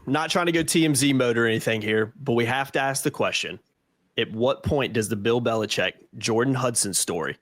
not trying to go TMZ mode or anything here, but we have to ask the question. At what point does the Bill Belichick, Jordon Hudson story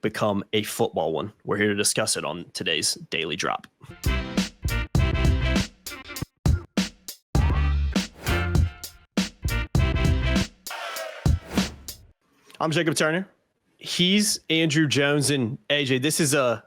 become a football one? We're here to discuss it on today's Daily Drop. I'm Jacob Turner. He's Andrew Jones, and AJ, this is a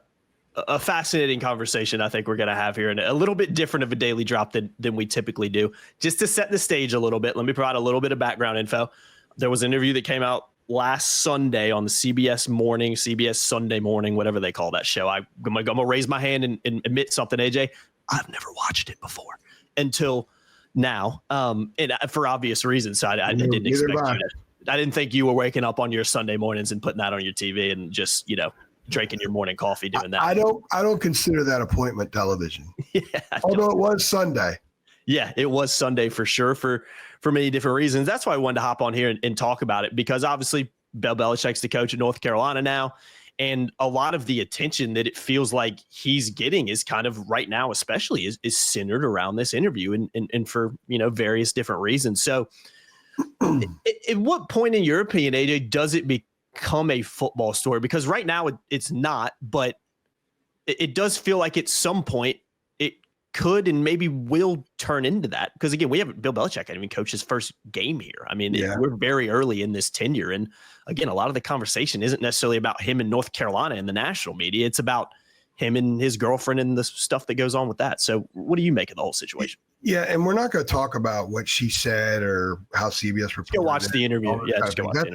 fascinating conversation I think we're going to have here, and a little bit different of a Daily Drop than we typically do. Just to set the stage a little bit, let me provide a little bit of background info. There was an interview that came out last Sunday on the CBS Sunday Morning, whatever they call that show. I'm going to raise my hand and admit something, AJ. I've never watched it before until now, and for obvious reasons. So I didn't expect you to. I didn't think you were waking up on your Sunday mornings and putting that on your TV and just, drinking your morning coffee doing that. I don't consider that appointment television. Yeah, although it was Sunday. Yeah, it was Sunday for sure for many different reasons. That's why I wanted to hop on here and talk about it, because obviously Bill Belichick's the coach at North Carolina now. And a lot of the attention that it feels like he's getting is kind of right now, especially is centered around this interview and for, various different reasons. So at what point, in your opinion, AJ, does it become a football story? Because right now it's not, but it does feel like at some point it could and maybe will turn into that. Because again, we haven't, Bill Belichick hadn't even coached his first game here. I mean, we're very early in this tenure. And again, a lot of the conversation isn't necessarily about him in North Carolina in the national media. It's about him and his girlfriend and the stuff that goes on with that. So what do you make of the whole situation? Yeah, and we're not going to talk about what she said or how CBS reported. Go watch the interview.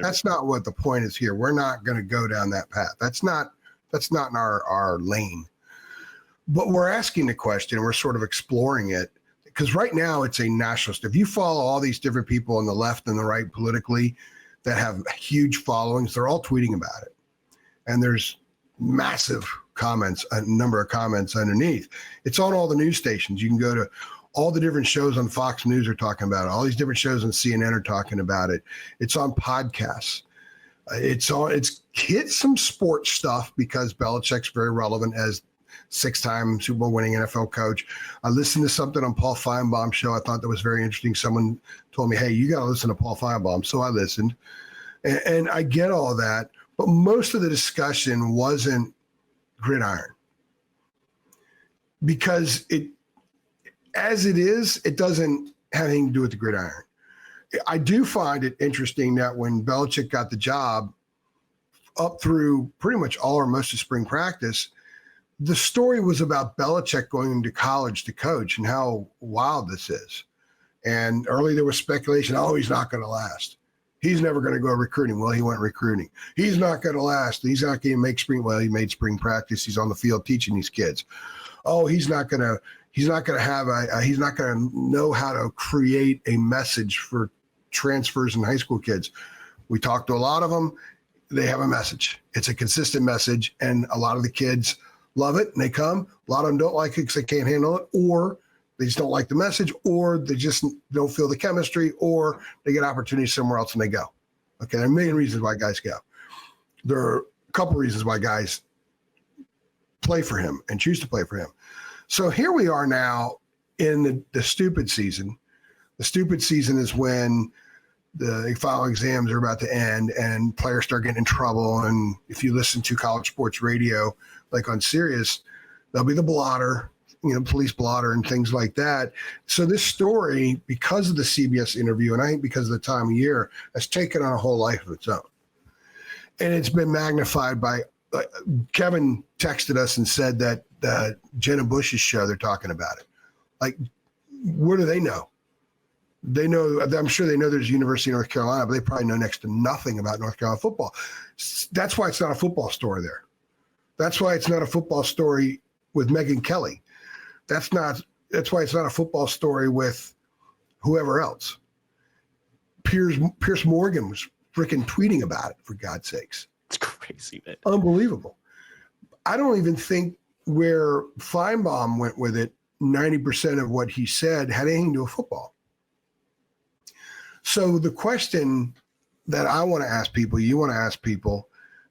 That's not what the point is here. We're not going to go down that path. That's not in our lane. But we're asking the question. We're sort of exploring it, because right now it's a nationalist. If you follow all these different people on the left and the right politically that have huge followings, they're all tweeting about it, and there's massive comments, a number of comments underneath. It's on all the news stations. You can go to all the different shows on Fox News are talking about it. All these different shows on CNN are talking about it. It's on podcasts. It's hit some sports stuff because Belichick's very relevant as 6-time Super Bowl winning NFL coach. I listened to something on Paul Feinbaum's show. I thought that was very interesting. Someone told me, hey, you got to listen to Paul Feinbaum. So I listened, and I get all that. But most of the discussion wasn't gridiron, because as it is, it doesn't have anything to do with the gridiron. I do find it interesting that when Belichick got the job, up through pretty much all or most of spring practice, the story was about Belichick going to college to coach and how wild this is. And early there was speculation, he's not going to last. He's never going to go recruiting. Well, he went recruiting. He's not going to last. He's not going to make spring. Well, he made spring practice. He's on the field teaching these kids. He's not going to know how to create a message for transfers and high school kids. We talked to a lot of them. They have a message. It's a consistent message, and a lot of the kids love it, and they come. A lot of them don't like it because they can't handle it, or they just don't like the message, or they just don't feel the chemistry, or they get opportunities somewhere else and they go. Okay, there are a million reasons why guys go. There are a couple reasons why guys play for him and choose to play for him. So here we are now in the stupid season. The stupid season is when the final exams are about to end and players start getting in trouble. And if you listen to college sports radio, like on Sirius, there'll be the blotter, police blotter and things like that. So this story, because of the CBS interview, and I think because of the time of year, has taken on a whole life of its own. And it's been magnified by Kevin texted us and said that Jenna Bush's show, they're talking about it. Like, what do they know? They know, I'm sure they know there's University of North Carolina, but they probably know next to nothing about North Carolina football. That's why it's not a football story there. That's why it's not a football story with Megyn Kelly. That's why it's not a football story with whoever else. Pierce Morgan was freaking tweeting about it, for God's sakes. It's crazy, man. Unbelievable. I don't even think where Feinbaum went with it, 90% of what he said had anything to do with football. So the question that I want to ask people, you want to ask people,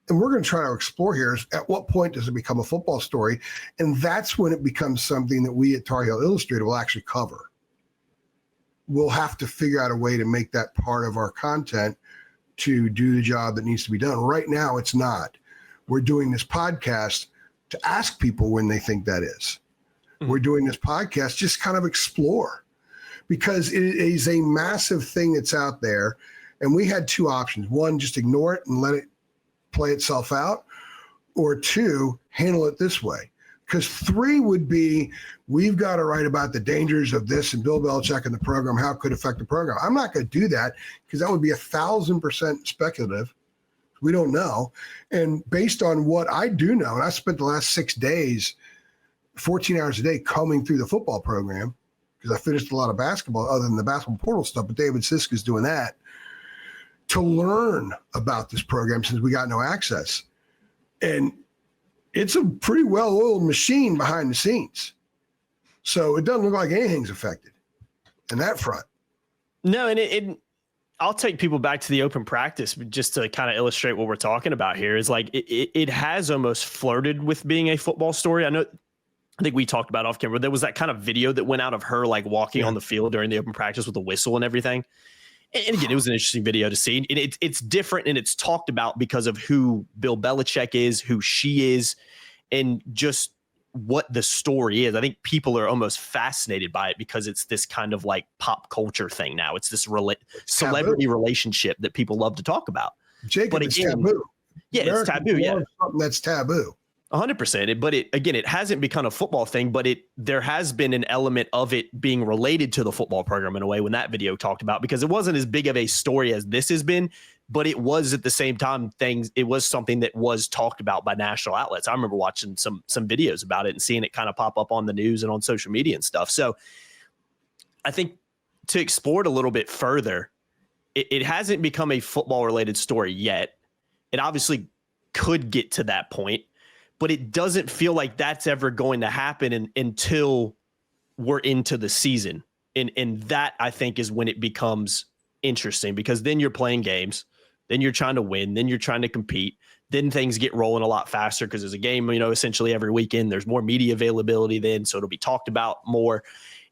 and we're going to try to explore here is, at what point does it become a football story? And that's when it becomes something that we at Tar Heel Illustrated will actually cover. we'll have to figure out a way to make that part of our content to do the job that needs to be done. Right now, it's not. We're doing this podcast to ask people when they think that is. We're doing this podcast just kind of explore, because it is a massive thing that's out there. And we had two options. One, just ignore it and let it play itself out. Or two, handle it this way. Because three would be, we've got to write about the dangers of this and Bill Belichick and the program, how it could affect the program. I'm not going to do that, because that would be 1,000% speculative. We don't know. And based on what I do know, and I spent the last 6 days, 14 hours a day combing through the football program, because I finished a lot of basketball other than the basketball portal stuff, but David Siska's doing that, to learn about this program since we got no access. And it's a pretty well-oiled machine behind the scenes. So it doesn't look like anything's affected in that front. No, and I'll take people back to the open practice just to kind of illustrate what we're talking about here. Is like it has almost flirted with being a football story. I think we talked about off camera. There was that kind of video that went out of her like walking on the field during the open practice with a whistle and everything. And again, it was an interesting video to see. And it's different, and it's talked about because of who Bill Belichick is, who she is, and just what the story is. I think people are almost fascinated by it because it's this kind of like pop culture thing now. It's this celebrity relationship that people love to talk about. Jacob, but again, it's taboo. Yeah, it's taboo. Yeah, something that's taboo. 100%. But it hasn't become a football thing, but there has been an element of it being related to the football program in a way when that video talked about, because it wasn't as big of a story as this has been, but it was at the same time it was something that was talked about by national outlets. I remember watching some videos about it and seeing it kind of pop up on the news and on social media and stuff. So I think to explore it a little bit further, it hasn't become a football related story yet. It obviously could get to that point, but it doesn't feel like that's ever going to happen until we're into the season. And that, I think, is when it becomes interesting, because then you're playing games, then you're trying to win, then you're trying to compete, then things get rolling a lot faster because there's a game, essentially every weekend. There's more media availability then, so it'll be talked about more.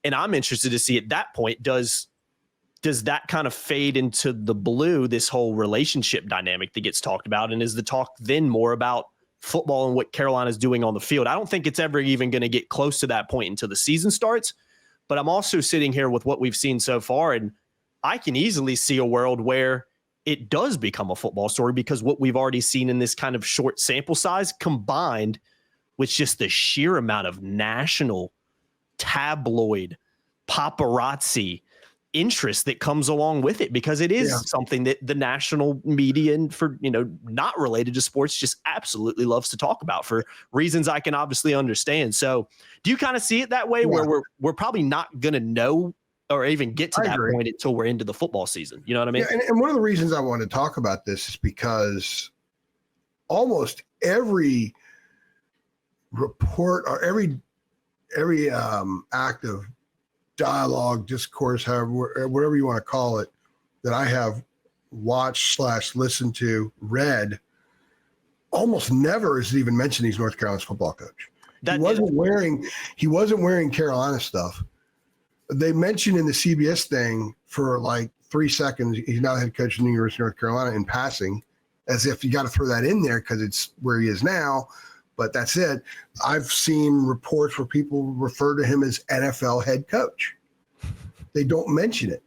And I'm interested to see at that point, does that kind of fade into the blue, this whole relationship dynamic that gets talked about? And is the talk then more about football and what Carolina's doing on the field? I don't think it's ever even going to get close to that point until the season starts. But I'm also sitting here with what we've seen so far, and I can easily see a world where it does become a football story, because what we've already seen in this kind of short sample size, combined with just the sheer amount of national tabloid paparazzi interest that comes along with it, because it is something that the national media, and for not related to sports, just absolutely loves to talk about for reasons I can obviously understand. So do you kind of see it that way, where we're probably not going to know or even get to that point until we're into the football season? You know what I mean? Yeah, and one of the reasons I want to talk about this is because almost every report or every act of dialogue, discourse, however, whatever you want to call it, that I have watched / listened to, read, almost never is it even mentioned he's North Carolina's football coach. He wasn't wearing Carolina stuff. They mentioned in the CBS thing for like 3 seconds, he's now the head coach of the University of North Carolina in passing, as if you got to throw that in there because it's where he is now. But that's it. I've seen reports where people refer to him as NFL head coach. They don't mention it.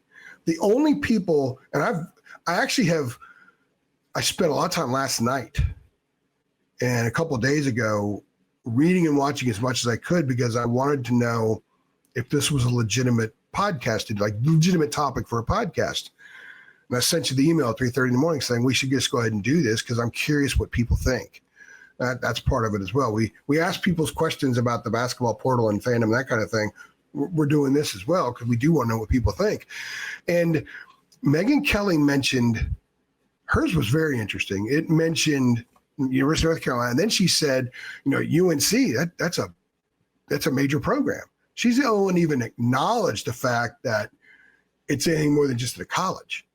The only people, and I spent a lot of time last night and a couple of days ago reading and watching as much as I could, because I wanted to know if this was a legitimate podcast, like legitimate topic for a podcast. And I sent you the email at 3:30 in the morning saying we should just go ahead and do this because I'm curious what people think. That's part of it as well. We ask people's questions about the basketball portal and fandom, that kind of thing. We're doing this as well because we do want to know what people think. And Megyn Kelly mentioned, hers was very interesting. It mentioned University of North Carolina. And then she said, UNC, that's a major program. She's the only one even acknowledged the fact that it's anything more than just a college.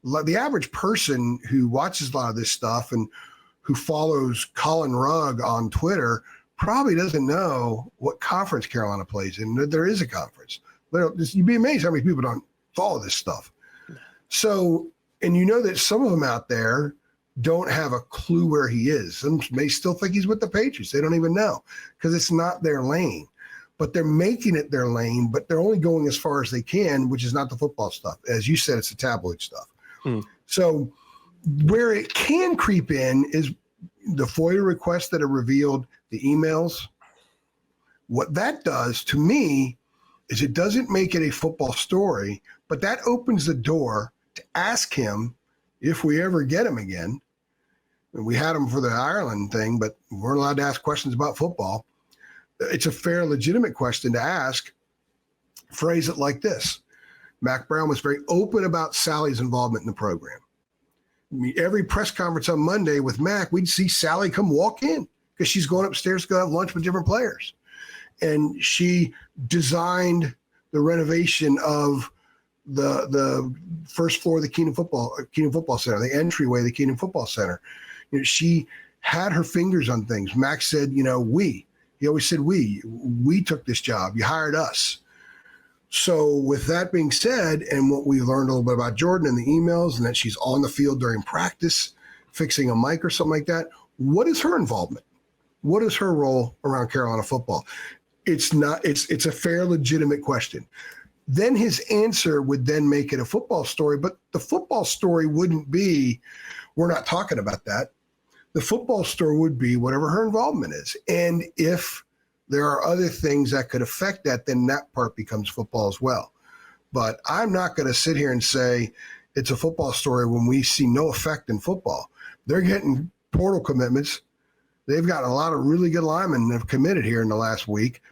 The average person who watches a lot of this stuff and who follows Colin Rugg on Twitter probably doesn't know what conference Carolina plays in. There is a conference. You'd be amazed how many people don't follow this stuff. So, and you know that some of them out there don't have a clue where he is. Some may still think he's with the Patriots. They don't even know because it's not their lane. But they're making it their lane, but they're only going as far as they can, which is not the football stuff. As you said, it's the tabloid stuff. So where it can creep in is the FOIA requests that are revealed, the emails. What that does to me is it doesn't make it a football story, but that opens the door to ask him if we ever get him again. And we had him for the Ireland thing, but we're allowed to ask questions about football. It's a fair, legitimate question to ask. Phrase it like this. Mac Brown was very open about Sally's involvement in the program. I mean, every press conference on Monday with Mac, we'd see Sally come walk in because she's going upstairs to go have lunch with different players. And she designed the renovation of the first floor of the Keenan Football Center, the entryway of the Keenan Football Center. You know, she had her fingers on things. Mac said, he always said, we took this job. You hired us. So with that being said, and what we learned a little bit about Jordon in the emails and that she's on the field during practice, fixing a mic or something like that, what is her involvement? What is her role around Carolina football? It's a fair, legitimate question. Then his answer would then make it a football story, but the football story wouldn't be, we're not talking about that. The football story would be whatever her involvement is. And if there are other things that could affect that, then that part becomes football as well. But I'm not going to sit here and say it's a football story when we see no effect in football. They're getting portal commitments. They've got a lot of really good linemen that have committed here in the last week.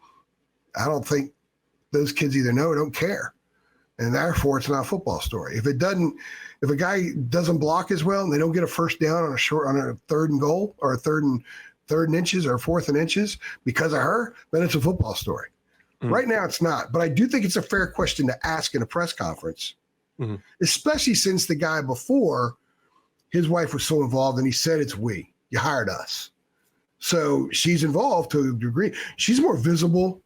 I don't think those kids either know or don't care. And therefore, it's not a football story. If a guy doesn't block as well and they don't get a first down on a third and goal or a third and inches or fourth and inches because of her, then it's a football story. Right now, it's not. But I do think it's a fair question to ask in a press conference, especially since the guy before, his wife was so involved and he said it's we. You hired us. So she's involved to a degree. She's more visible.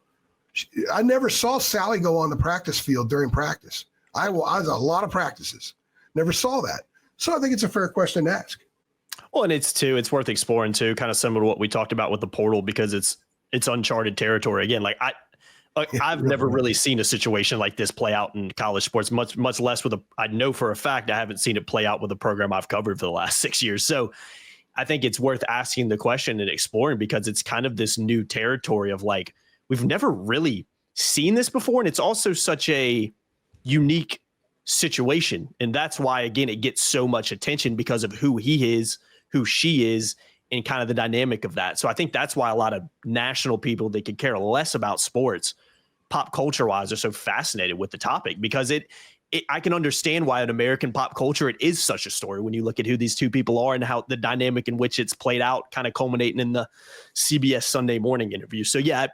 I never saw Sally go on the practice field during practice. I was a lot of practices. Never saw that. So I think it's a fair question to ask. Well, and it's worth exploring too, kind of similar to what we talked about with the portal, because it's uncharted territory. Again, like I've never really seen a situation like this play out in college sports, much less with I know for a fact I haven't seen it play out with a program I've covered for the last 6 years. So I think it's worth asking the question and exploring, because it's kind of this new territory of like, we've never really seen this before. And it's also such a unique situation. And that's why, again, it gets so much attention because of who he is, who she is, and kind of the dynamic of that. So I think that's why a lot of national people that could care less about sports, pop culture wise, are so fascinated with the topic, because I can understand why in American pop culture, it is such a story when you look at who these two people are and how the dynamic in which it's played out, kind of culminating in the CBS Sunday Morning interview. So yeah,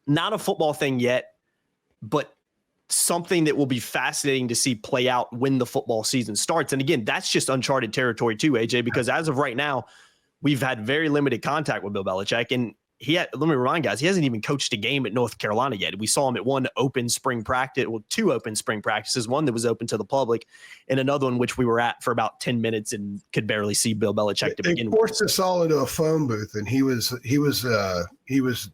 not a football thing yet, but something that will be fascinating to see play out when the football season starts. And again, that's just uncharted territory too, AJ, because as of right now, we've had very limited contact with Bill Belichick. And let me remind guys, he hasn't even coached a game at North Carolina yet. We saw him at two open spring practices, one that was open to the public and another one which we were at for about 10 minutes and could barely see Bill Belichick to begin with. They forced us all into a phone booth, and he was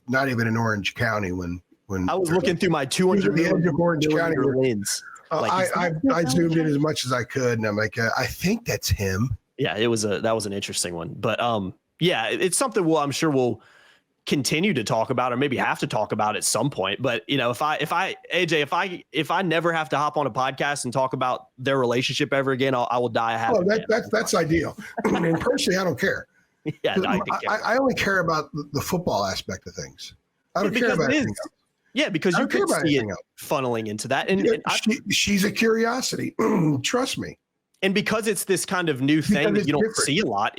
not even in Orange County when I was looking through my 200 Orange County lens. I zoomed in as much as I could, and I'm like, I think that's him. Yeah, that was an interesting one, but yeah, it's something I'm sure we'll continue to talk about, or maybe have to talk about at some point. But if I never have to hop on a podcast and talk about their relationship ever again, I will die a happy man. That's ideal. I mean, personally, I don't care. Yeah, I only care about the football aspect of things. I don't care about anything else. Yeah, because you could see it funneling into that. And she's a curiosity. Trust me. And because it's this kind of new thing that you don't see a lot,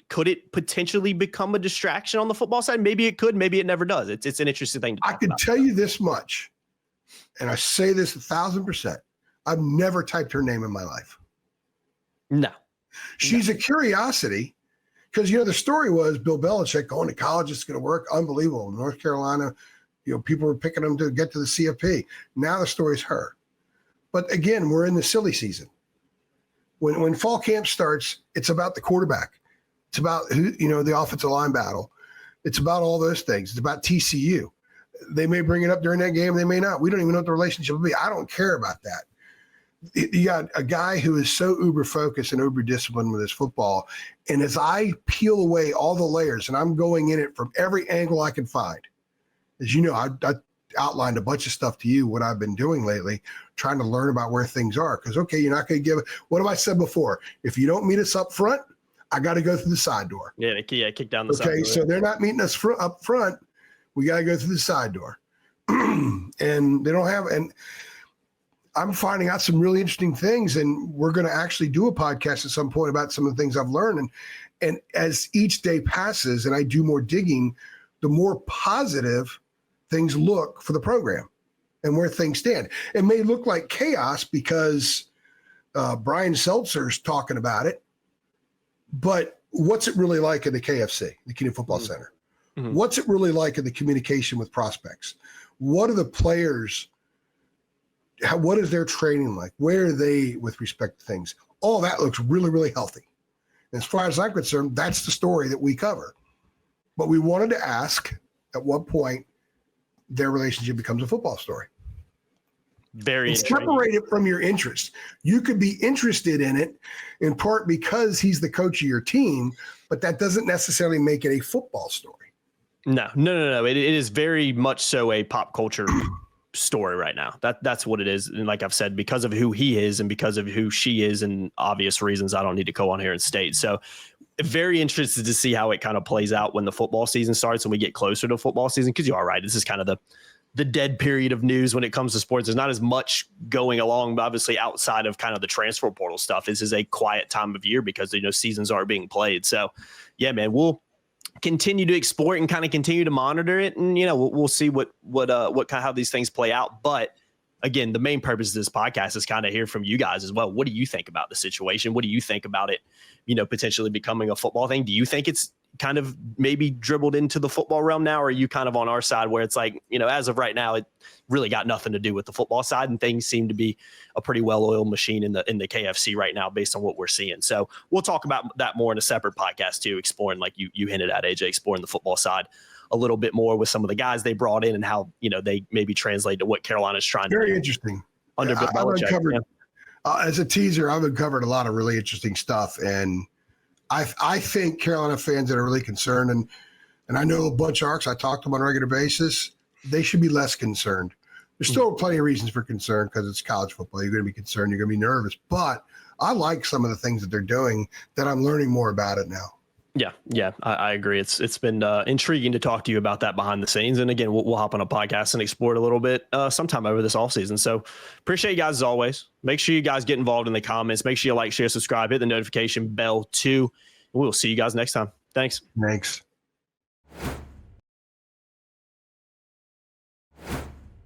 could it potentially become a distraction on the football side? Maybe it could, maybe it never does. It's an interesting thing to talk about. I can tell you this much, and I say this 1,000%. I've never typed her name in my life. No. She's a curiosity, because, the story was Bill Belichick going to college, it's going to work. Unbelievable. North Carolina, people were picking him to get to the CFP. Now the story's her. But again, we're in the silly season. When fall camp starts, it's about the quarterback. It's about the offensive line battle. It's about all those things. It's about TCU. They may bring it up during that game. They may not. We don't even know what the relationship will be. I don't care about that. You got a guy who is so uber focused and uber disciplined with his football. And as I peel away all the layers, and I'm going in it from every angle I can find, as you know, I outlined a bunch of stuff to you, what I've been doing lately, trying to learn about where things are. Because, okay, you're not going to give – what have I said before? If you don't meet us up front, I got to go through the side door. Yeah, kick down the side door. Okay, so they're not meeting us up front. We got to go through the side door. And they don't have – and I'm finding out some really interesting things, and we're going to actually do a podcast at some point about some of the things I've learned. And as each day passes and I do more digging, the more positive things look for the program and where things stand. It may look like chaos because Brian Seltzer's talking about it, but what's it really like in the KFC, the Kenan Football Center? Mm-hmm. What's it really like in the communication with prospects? What are the players? What is their training like? Where are they with respect to things? All that looks really, really healthy. And as far as I'm concerned, that's the story that we cover. But we wanted to ask at what point their relationship becomes a football story. Very separate it from your interest. You could be interested in it in part because he's the coach of your team, but that doesn't necessarily make it a football story. No. It is very much so a pop culture story right now. That's what it is. And like I've said, because of who he is and because of who she is, and obvious reasons I don't need to go on here and state. So very interested to see how it kind of plays out when the football season starts and we get closer to football season. Because you are right. This is kind of the dead period of news when it comes to sports. There's not as much going along, but obviously outside of kind of the transfer portal stuff. This is a quiet time of year because, seasons are being played. So yeah, man, we'll continue to explore it and kind of continue to monitor it. And, we'll see what kind of how these things play out. But again, the main purpose of this podcast is kind of hear from you guys as well. What do you think about the situation? What do you think about it, potentially becoming a football thing? Do you think it's kind of maybe dribbled into the football realm now? Or are you kind of on our side where it's like, as of right now, it really got nothing to do with the football side and things seem to be a pretty well-oiled machine in the KFC right now based on what we're seeing. So we'll talk about that more in a separate podcast too, exploring, like you hinted at, AJ, exploring the football side a little bit more with some of the guys they brought in and how, they maybe translate to what Carolina's trying to do. Very interesting. Under Belichick. As a teaser, I've uncovered a lot of really interesting stuff. And I think Carolina fans that are really concerned, and I know a bunch of ARCs, I talk to them on a regular basis, they should be less concerned. There's still plenty of reasons for concern because it's college football. You're going to be concerned. You're going to be nervous. But I like some of the things that they're doing that I'm learning more about it now. Yeah, I agree. It's been intriguing to talk to you about that behind the scenes. And again, we'll hop on a podcast and explore it a little bit sometime over this offseason. So appreciate you guys as always. Make sure you guys get involved in the comments. Make sure you like, share, subscribe, hit the notification bell too. And we'll see you guys next time. Thanks.